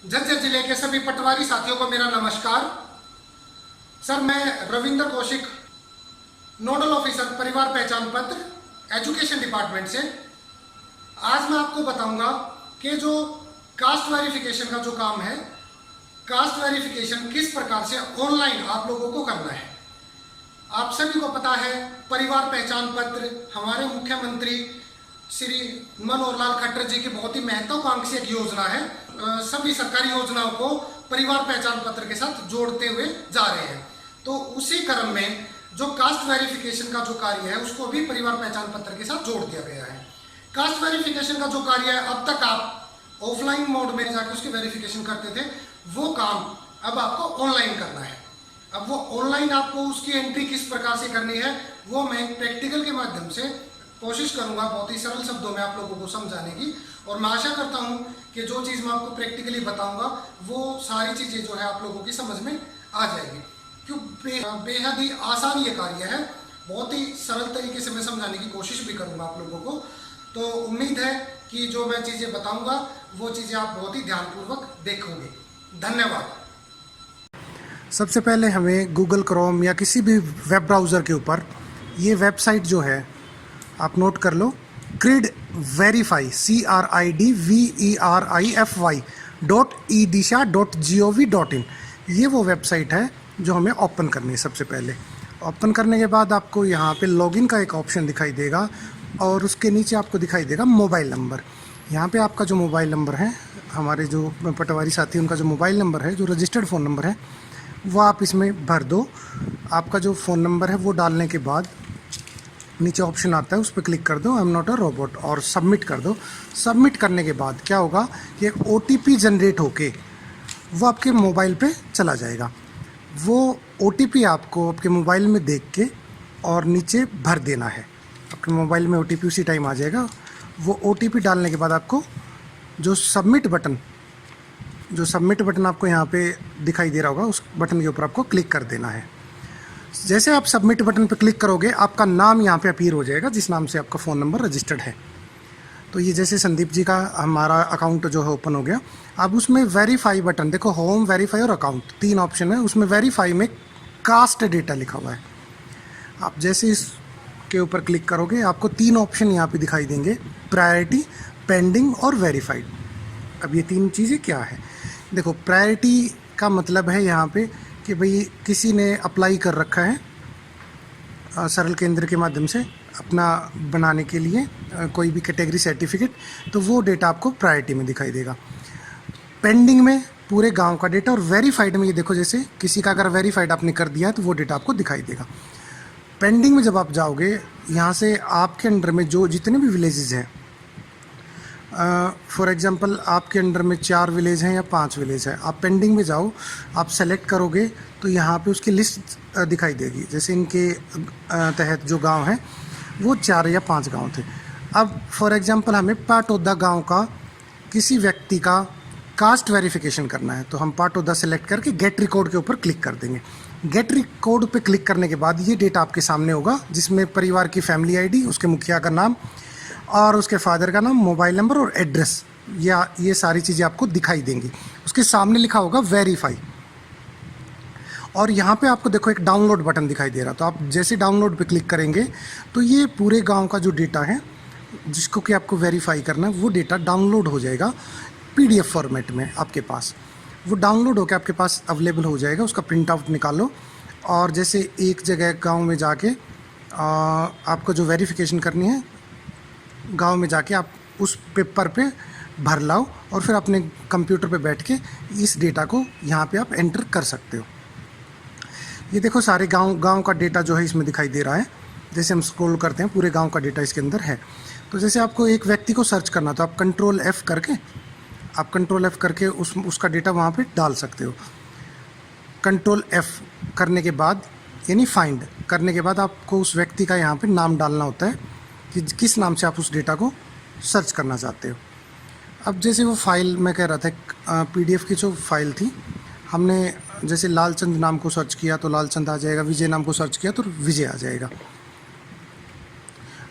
झज्जर जिले के सभी पटवारी साथियों को मेरा नमस्कार। सर, मैं रविंद्र कौशिक, नोडल ऑफिसर परिवार पहचान पत्र एजुकेशन डिपार्टमेंट से। आज मैं आपको बताऊंगा कि जो कास्ट वेरिफिकेशन का जो काम है, कास्ट वेरिफिकेशन किस प्रकार से ऑनलाइन आप लोगों को करना है। आप सभी को पता है, परिवार पहचान पत्र हमारे मुख्यमंत्री श्री मनोहर लाल खट्टर जी की बहुत ही महत्वाकांक्षी एक योजना है। सभी सरकारी योजनाओं को परिवार पहचान पत्र के साथ जोड़ते हुए जा रहे हैं। तो उसी क्रम में जो कास्ट वेरिफिकेशन का जो कार्य है, उसको भी परिवार पहचान पत्र के साथ जोड़ दिया गया है। कास्ट वेरिफिकेशन का जो कार्य है, अब तक आप ऑफलाइन मोड में जाकर उसकी वेरिफिकेशन करते थे, वो काम अब आपको ऑनलाइन करना है। अब वो ऑनलाइन आपको उसकी एंट्री किस प्रकार से करनी है, वो मैं प्रैक्टिकल के माध्यम से कोशिश करूंगा बहुत ही सरल शब्दों में आप लोगों को समझाने की। और मैं आशा करता हूं कि जो चीज़ मैं आपको प्रैक्टिकली बताऊंगा, वो सारी चीज़ें जो है आप लोगों की समझ में आ जाएगी। क्यों बेहद ही आसान ये कार्य है, बहुत ही सरल तरीके से मैं समझाने की कोशिश भी करूंगा आप लोगों को। तो उम्मीद है कि जो मैं चीज़ें बताऊंगा वो चीज़ें आप बहुत ही ध्यानपूर्वक देखोगे। धन्यवाद। सबसे पहले हमें गूगल क्रोम या किसी भी वेब ब्राउज़र के ऊपर ये वेबसाइट जो है आप नोट कर लो, क्रिड वेरीफाई CRIDVERIFY.EDISHA.gov.in। ये वो वेबसाइट है जो हमें ओपन करनी है। सबसे पहले ओपन करने के बाद आपको यहाँ पे लॉगिन का एक ऑप्शन दिखाई देगा और उसके नीचे आपको दिखाई देगा मोबाइल नंबर। यहाँ पे आपका जो मोबाइल नंबर है, हमारे जो पटवारी साथी उनका जो मोबाइल नंबर है, जो रजिस्टर्ड फ़ोन नंबर है, वो आप इसमें भर दो। आपका जो फ़ोन नंबर है वो डालने के बाद नीचे ऑप्शन आता है, उस पर क्लिक कर दो, I am not a robot, और सबमिट कर दो। सबमिट करने के बाद क्या होगा कि एक OTP जनरेट होके वो आपके मोबाइल पे चला जाएगा। वो OTP आपको आपके मोबाइल में देख के और नीचे भर देना है। आपके मोबाइल में OTP उसी टाइम आ जाएगा। वो OTP डालने के बाद आपको जो सबमिट बटन आपको यहाँ पे दिखाई दे रहा होगा, उस बटन के ऊपर आपको क्लिक कर देना है। जैसे आप सबमिट बटन पर क्लिक करोगे, आपका नाम यहाँ पे अपीयर हो जाएगा, जिस नाम से आपका फ़ोन नंबर रजिस्टर्ड है। तो ये जैसे संदीप जी का हमारा अकाउंट जो है ओपन हो गया। अब उसमें वेरीफाई बटन देखो, होम, वेरीफाई और अकाउंट, 3 ऑप्शन है। उसमें वेरीफाई में कास्ट डेटा लिखा हुआ है। आप जैसे इसके ऊपर क्लिक करोगे, आपको 3 ऑप्शन यहाँ पे दिखाई देंगे, प्रायोरिटी, पेंडिंग और वेरीफाइड। अब ये 3 चीज़ें क्या है? देखो, प्रायोरिटी का मतलब है यहाँ पे कि भाई किसी ने अप्लाई कर रखा है सरल केंद्र के माध्यम से अपना बनाने के लिए कोई भी कैटेगरी सर्टिफिकेट, तो वो डेटा आपको प्रायोरिटी में दिखाई देगा। पेंडिंग में पूरे गांव का डेटा, और वेरीफाइड में ये देखो, जैसे किसी का अगर वेरीफाइड आपने कर दिया है तो वो डेटा आपको दिखाई देगा। पेंडिंग में जब आप जाओगे, यहाँ से आपके अंडर में जो जितने भी विलेजेस हैं, फॉर एग्ज़ाम्पल आपके अंडर में 4 विलेज हैं या 5 विलेज है, आप पेंडिंग में जाओ, आप सेलेक्ट करोगे तो यहाँ पे उसकी लिस्ट दिखाई देगी। जैसे इनके तहत जो गांव हैं वो 4 या 5 गांव थे। अब फॉर एग्ज़ाम्पल हमें पाटौदा गांव का किसी व्यक्ति का कास्ट वेरिफिकेशन करना है, तो हम पाटौदा सेलेक्ट करके गेट रिकॉर्ड के ऊपर क्लिक कर देंगे। गेट रिकॉर्ड पे क्लिक करने के बाद ये डेटा आपके सामने होगा, जिसमें परिवार की फैमिली ID, उसके मुखिया का नाम और उसके फादर का नाम, मोबाइल नंबर और एड्रेस, या ये सारी चीज़ें आपको दिखाई देंगी। उसके सामने लिखा होगा वेरीफाई, और यहाँ पे आपको देखो एक डाउनलोड बटन दिखाई दे रहा। तो आप जैसे डाउनलोड पे क्लिक करेंगे तो ये पूरे गांव का जो डेटा है जिसको कि आपको वेरीफाई करना है, वो डेटा डाउनलोड हो जाएगा PDF फॉर्मेट में आपके पास। वो डाउनलोड होकर आपके पास अवेलेबल हो जाएगा। उसका प्रिंट आउट निकालो और जैसे एक जगह गाँव में जाके आपको जो वेरिफिकेशन करनी है, गांव में जाके आप उस पेपर पे भर लाओ और फिर अपने कंप्यूटर पे बैठ के इस डेटा को यहाँ पे आप एंटर कर सकते हो। ये देखो, सारे गांव का डेटा जो है इसमें दिखाई दे रहा है। जैसे हम स्क्रॉल करते हैं, पूरे गांव का डेटा इसके अंदर है। तो जैसे आपको एक व्यक्ति को सर्च करना, तो आप कंट्रोल F करके उसका डेटा वहाँ पे डाल सकते हो। कंट्रोल F करने के बाद, यानी फाइंड करने के बाद, आपको उस व्यक्ति का यहाँ पे नाम डालना होता है कि किस नाम से आप उस डेटा को सर्च करना चाहते हो। अब जैसे वो फाइल मैं कह रहा था, PDF की जो फाइल थी, हमने जैसे लालचंद नाम को सर्च किया तो लालचंद आ जाएगा, विजय नाम को सर्च किया तो विजय आ जाएगा।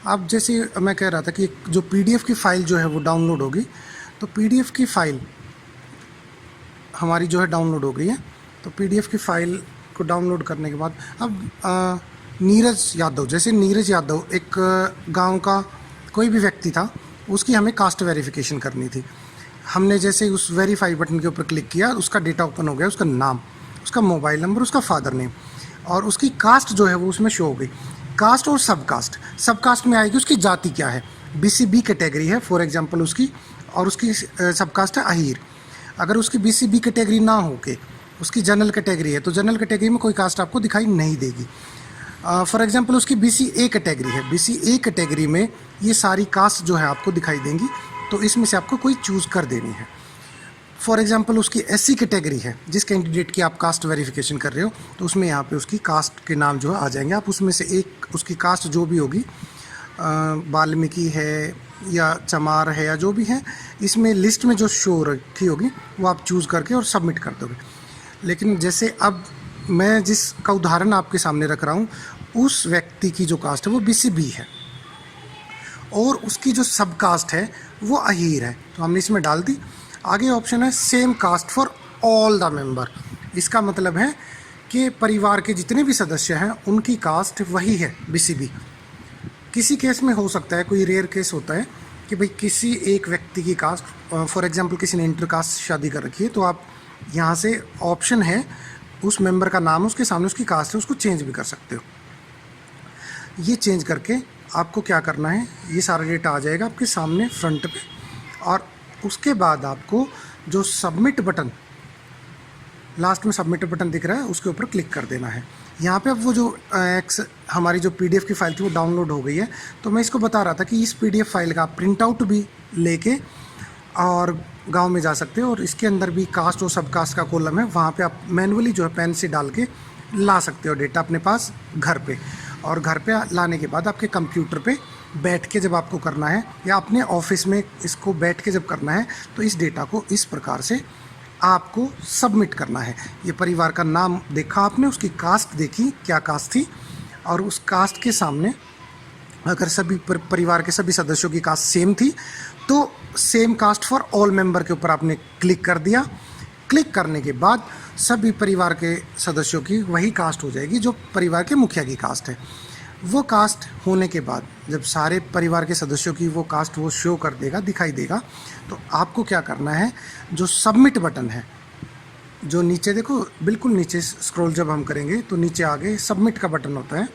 अब जैसे मैं कह रहा था कि जो PDF की फ़ाइल जो है वो डाउनलोड होगी, तो PDF की फ़ाइल हमारी जो है डाउनलोड हो गई है। तो पीडीएफ की फ़ाइल को डाउनलोड करने के बाद अब नीरज यादव, जैसे नीरज यादव एक गांव का कोई भी व्यक्ति था, उसकी हमें कास्ट वेरिफिकेशन करनी थी। हमने जैसे उस वेरीफाई बटन के ऊपर क्लिक किया, उसका डेटा ओपन हो गया, उसका नाम, उसका मोबाइल नंबर, उसका फादर नेम और उसकी कास्ट जो है वो उसमें शो हो गई। कास्ट और सब कास्ट में आएगी उसकी जाति क्या है, बीसीबी कैटेगरी है फॉर एग्जांपल उसकी, और उसकी सब कास्ट है अहीर। अगर उसकी बीसीबी कैटेगरी ना हो के उसकी जनरल कैटेगरी है तो जनरल कैटेगरी में कोई कास्ट आपको दिखाई नहीं देगी। फॉर एग्जांपल उसकी बीसीए कैटेगरी है, बीसीए कैटेगरी में ये सारी कास्ट जो है आपको दिखाई देंगी, तो इसमें से आपको कोई चूज़ कर देनी है। फॉर एग्जांपल उसकी एससी कैटेगरी है, जिस कैंडिडेट की आप कास्ट वेरिफिकेशन कर रहे हो, तो उसमें यहाँ पे उसकी कास्ट के नाम जो है आ जाएंगे। आप उसमें से एक उसकी कास्ट जो भी होगी, वाल्मीकि है या चमार है या जो भी है, इसमें लिस्ट में जो शो रखी होगी वो आप चूज़ करके और सबमिट कर दोगे। लेकिन जैसे अब मैं जिसका उदाहरण आपके सामने रख रहा हूँ, उस व्यक्ति की जो कास्ट है वो बीसीबी है और उसकी जो सब कास्ट है वो अहीर है, तो हमने इसमें डाल दी। आगे ऑप्शन है same caste for all the member. इसका मतलब है कि परिवार के जितने भी सदस्य हैं उनकी कास्ट वही है बीसीबी। किसी केस में हो सकता है, कोई रेयर केस होता है कि भाई किसी एक व्यक्ति की कास्ट, फॉर एग्जांपल किसी ने इंटर कास्ट शादी कर रखी है, तो आप यहाँ से ऑप्शन है उस मेंबर का नाम, उसके सामने उसकी कास्ट है, उसको चेंज भी कर सकते हो। ये चेंज करके आपको क्या करना है, ये सारा डेटा आ जाएगा आपके सामने फ्रंट पे, और उसके बाद आपको जो सबमिट बटन, लास्ट में सबमिट बटन दिख रहा है, उसके ऊपर क्लिक कर देना है। यहाँ पे अब वो जो हमारी जो पीडीएफ की फ़ाइल थी वो डाउनलोड हो गई है। तो मैं इसको बता रहा था कि इस पीडीएफ फाइल का आप प्रिंट आउट भी लेके और गांव में जा सकते हो, और इसके अंदर भी कास्ट और सब कास्ट का कॉलम है, वहाँ पे आप मैनुअली जो है पेन से डाल के ला सकते हो डेटा अपने पास घर पे। और घर पे लाने के बाद आपके कंप्यूटर पे बैठ के जब आपको करना है या अपने ऑफिस में इसको बैठ के जब करना है, तो इस डेटा को इस प्रकार से आपको सबमिट करना है। ये परिवार का नाम देखा आपने, उसकी कास्ट देखी क्या कास्ट थी, और उस कास्ट के सामने अगर सभी परिवार के सभी सदस्यों की कास्ट सेम थी तो same caste for all member के ऊपर आपने क्लिक कर दिया। क्लिक करने के बाद सभी परिवार के सदस्यों की वही कास्ट हो जाएगी जो परिवार के मुखिया की कास्ट है। वो कास्ट होने के बाद जब सारे परिवार के सदस्यों की वो कास्ट वो शो कर देगा, दिखाई देगा, तो आपको क्या करना है, जो सबमिट बटन है, जो नीचे देखो बिल्कुल नीचे स्क्रॉल जब हम करेंगे तो नीचे आगे सबमिट का बटन होता है,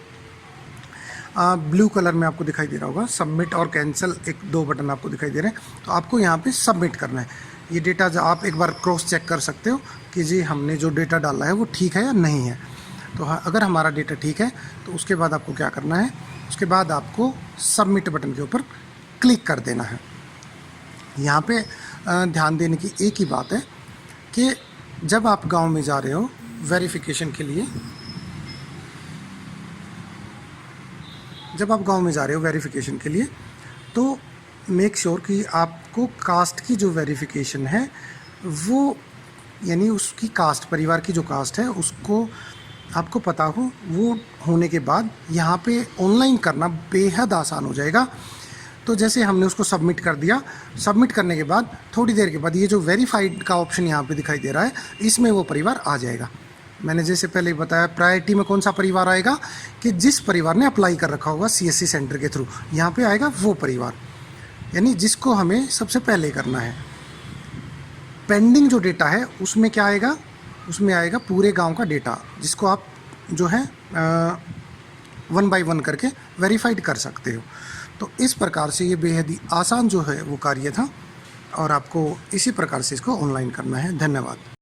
ब्लू कलर में आपको दिखाई दे रहा होगा, सबमिट और कैंसिल, एक दो बटन आपको दिखाई दे रहे हैं। तो आपको यहाँ पे सबमिट करना है। ये डेटा जो आप एक बार क्रॉस चेक कर सकते हो कि जी हमने जो डेटा डाला है वो ठीक है या नहीं है। तो अगर हमारा डेटा ठीक है तो उसके बाद आपको क्या करना है, उसके बाद आपको सबमिट बटन के ऊपर क्लिक कर देना है। यहाँ पे ध्यान देने की एक ही बात है कि जब आप गांव में जा रहे हो वेरिफिकेशन के लिए, जब आप गांव में जा रहे हो वेरिफिकेशन के लिए, तो मेक श्योर कि आपको कास्ट की जो वेरिफिकेशन है वो, यानी उसकी कास्ट, परिवार की जो कास्ट है उसको आपको पता हो। वो होने के बाद यहाँ पे ऑनलाइन करना बेहद आसान हो जाएगा। तो जैसे हमने उसको सबमिट कर दिया, सबमिट करने के बाद थोड़ी देर के बाद ये जो वेरीफाइड का ऑप्शन यहाँ पे दिखाई दे रहा है, इसमें वो परिवार आ जाएगा। मैंने जैसे पहले बताया, प्रायोरिटी में कौन सा परिवार आएगा कि जिस परिवार ने अप्लाई कर रखा होगा सीएससी सेंटर के थ्रू, यहाँ पे आएगा वो परिवार, यानी जिसको हमें सबसे पहले करना है। पेंडिंग जो डेटा है उसमें क्या आएगा, उसमें आएगा पूरे गांव का डेटा, जिसको आप जो है 1 बाय 1 करके वेरीफाइड कर सकते हो। तो इस प्रकार से ये बेहद ही आसान जो है वो कार्य था, और आपको इसी प्रकार से इसको ऑनलाइन करना है। धन्यवाद।